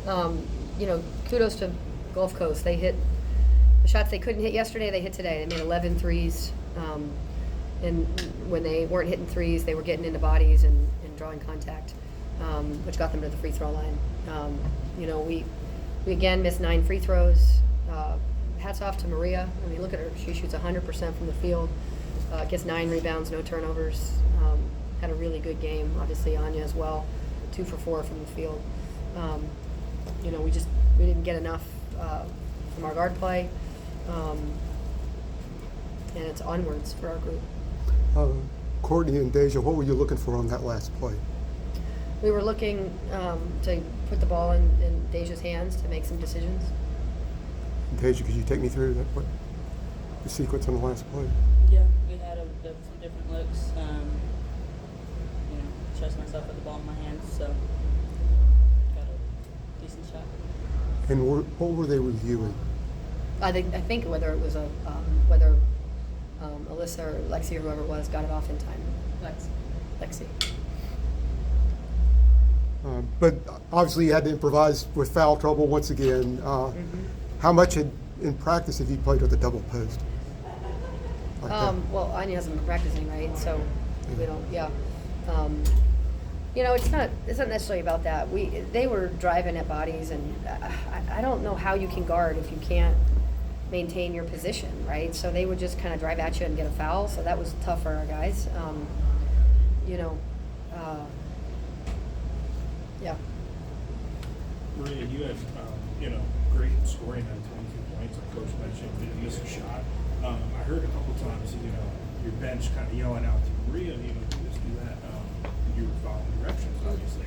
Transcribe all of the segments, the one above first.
Kudos to Gulf Coast. They hit the shots they couldn't hit yesterday, they hit today. They made 11 threes. And when they weren't hitting threes, they were getting into bodies and drawing contact, which got them to the free throw line. We again missed 9 free throws. Hats off to Maria. I mean, look at her. She shoots 100% from the field, gets 9 rebounds, no turnovers. Had a really good game. Obviously, Anya as well, 2 for 4 from the field. We didn't get enough from our guard play, and it's onwards for our group. Courtney and Deja, what were you looking for on that last play? We were looking to put the ball in Deja's hands to make some decisions. Deja, could you take me through the sequence on the last play? Yeah, we had some different looks. Trust myself with the ball in my hands, so got a decent shot. And what were they reviewing? I think whether it was Alyssa or Lexi or whoever it was got it off in time. Lexi. But obviously you had to improvise with foul trouble once again. How much in practice have you played with the double post? Well, Anya hasn't been practicing, right? So we don't. Yeah. It's not necessarily about that. They were driving at bodies, and I don't know how you can guard if you can't maintain your position, right? So they would just kind of drive at you and get a foul. So that was tough for our guys. Yeah. Maria, you had great scoring at 22 points. Like Coach mentioned, didn't miss a shot. I heard a couple times, your bench kind of yelling out to Maria, do this, do that. You were following directions, obviously.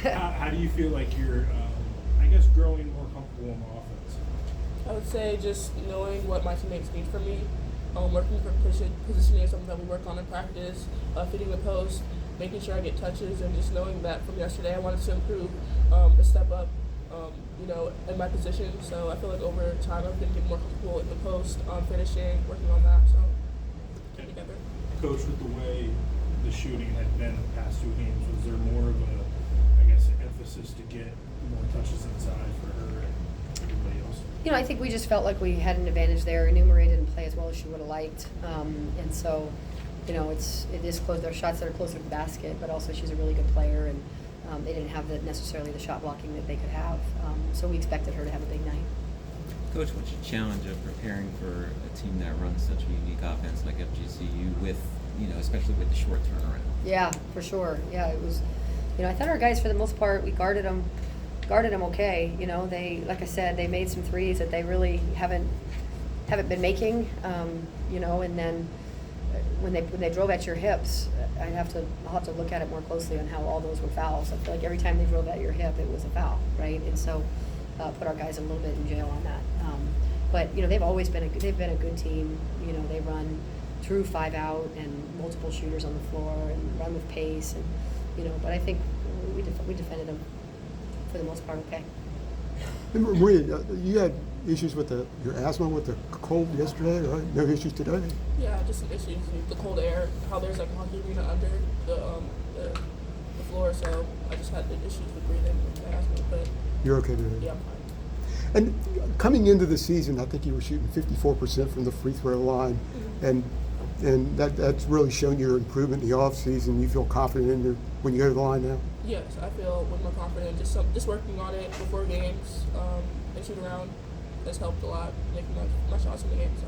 How do you feel like you're, growing more comfortable on the offense? I would say just knowing what my teammates need from me, working for positioning is something that we work on in practice, feeding the post, making sure I get touches, and just knowing that from yesterday I wanted to improve, a step up, in my position. So I feel like over time I've been getting more comfortable in the post, finishing, working on that. So get together. Coach, with the way the shooting had been the past 2 games, was there more of an emphasis to get more touches inside for her and everybody else? I think we just felt like we had an advantage there. I knew Maria didn't play as well as she would have liked, and so, it is close. There are shots that are closer to the basket, but also she's a really good player, and they didn't have necessarily the shot blocking that they could have. So we expected her to have a big night. Coach, what's your challenge of preparing for a team that runs such a unique offense like FGCU with, especially with the short turnaround? Yeah, for sure. Yeah, it was. I thought our guys, for the most part, we guarded them okay. They, like I said, they made some threes that they really haven't been making. And then when they drove at your hips, I'll have to look at it more closely on how all those were fouls. I feel like every time they drove at your hip, it was a foul, right? And so put our guys a little bit in jail on that. But they've always been they've been a good team. They run true 5 out and multiple shooters on the floor and run with pace, and but I think we defended them for the most part okay. Maria, you had issues with your asthma with the cold yesterday, right? No issues today? Yeah, just some issues with the cold air, how there's like a hockey arena under the floor, so I just had the issues with breathing with my asthma, but You're okay today? yeah, I'm fine. And coming into the season, I think you were shooting 54% from the free throw line, and that's really shown your improvement in the off season. You feel confident when you go to the line now? Yes, I feel way more confident. Just working on it before games and shoot around has helped a lot, making my shots in the game. So.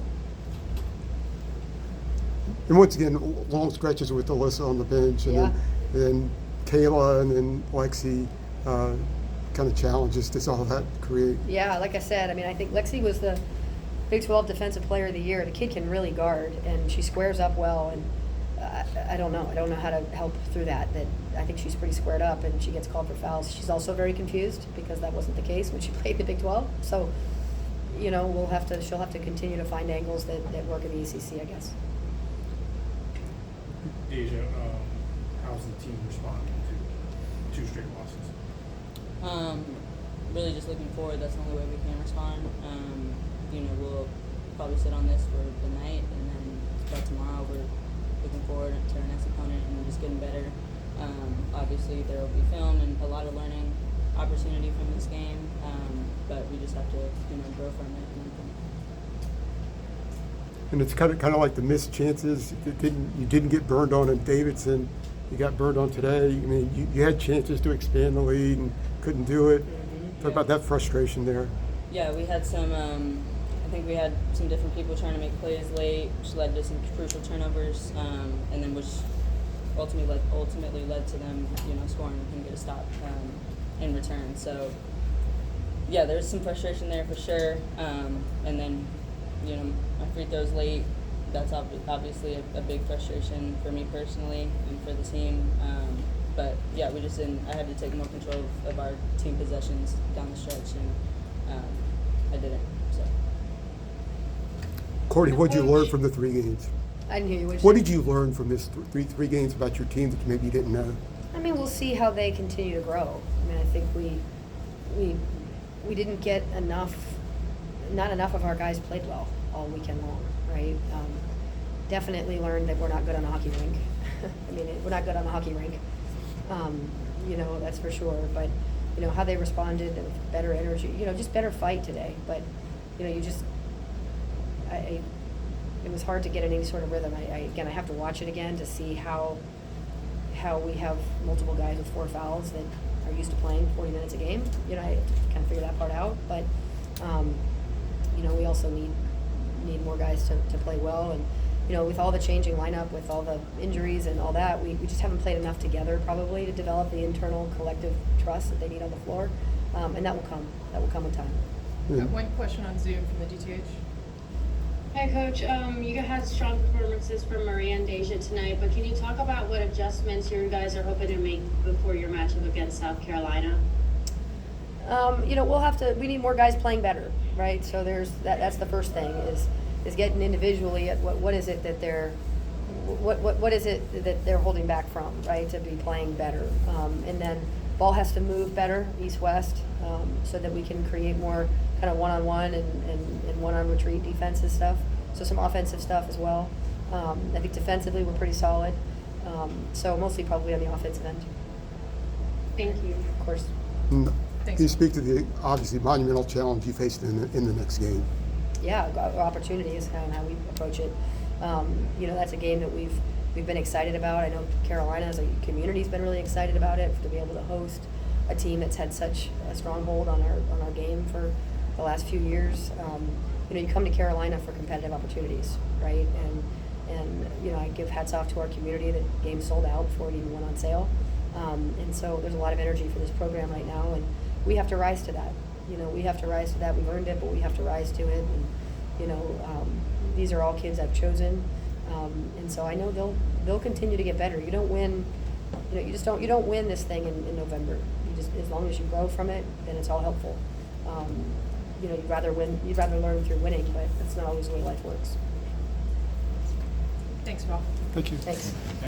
And once again, long stretches with Alyssa on the bench, and then Kayla, and then Lexi. Kind of challenges does all that create? Yeah, like I said, I think Lexi was the Big 12 Defensive Player of the Year. The kid can really guard, and she squares up well, and I don't know how to help through that. I think she's pretty squared up, and she gets called for fouls. She's also very confused because that wasn't the case when she played the Big 12. So, she'll have to continue to find angles that work in the ECC, I guess. Deja, how's the team responding to 2 straight losses? Really just looking forward. That's the only way we can respond. We'll probably sit on this for the night, and then start tomorrow. We're looking forward to our next opponent and just getting better. Obviously, there will be film and a lot of learning opportunity from this game, but we just have to, grow from it. And it's kind of like the missed chances. You didn't get burned on in Davidson. You got burned on today. I mean, you had chances to expand the lead and couldn't do it. Talk about that frustration there. Yeah, we had some. I think we had some different people trying to make plays late, which led to some crucial turnovers, and then which ultimately led to them, scoring and couldn't get a stop in return. So, yeah, there's some frustration there for sure. And then, my free throws late. That's obviously a big frustration for me personally and for the team. But yeah, we just didn't. I had to take more control of our team possessions down the stretch, and I didn't. So. Courtney, what did you learn from the 3 games? I didn't hear you. What did you learn from this three games about your team that maybe you didn't know? I mean, we'll see how they continue to grow. I mean, I think we didn't get enough. Not enough of our guys played well all weekend long, right? Definitely learned that we're not good on a hockey rink. I mean, we're not good on a hockey rink. That's for sure. But how they responded with better energy, just better fight today. But it was hard to get in any sort of rhythm. I have to watch it again to see how we have multiple guys with 4 fouls that are used to playing 40 minutes a game. I have to kind of figure that part out. But we also need more guys to play well. And with all the changing lineup, with all the injuries and all that, we just haven't played enough together probably to develop the internal collective trust that they need on the floor. And that will come. That will come with time. Yeah. One question on Zoom from the DTH. Hi, Coach. You had strong performances from Maria and Deja tonight, but can you talk about what adjustments you guys are hoping to make before your matchup against South Carolina? We need more guys playing better, right? So that's the first thing is getting individually at what is it that what is it that they're holding back from, right? To be playing better. And then ball has to move better east-west, so that we can create more kind of one-on-one and one-on-retreat defensive stuff. So some offensive stuff as well. I think defensively we're pretty solid. So mostly probably on the offensive end. Thank you. Of course. Thanks. Can you speak to the obviously monumental challenge you faced in the next game? Yeah, opportunities and how we approach it. That's a game that we've been excited about. I know Carolina as a community's been really excited about it, to be able to host a team that's had such a strong hold on our game for the last few years. You come to Carolina for competitive opportunities, right? And I give hats off to our community that game sold out before it even went on sale. And so there's a lot of energy for this program right now, and we have to rise to that. We have to rise to that. We've earned it, but we have to rise to it. And these are all kids I've chosen, and so I know they'll continue to get better. You don't win, you don't win this thing in November. You just, as long as you grow from it, then it's all helpful. You'd rather learn through winning, but that's not always the way life works. Thanks, Paul. Thank you. Thanks.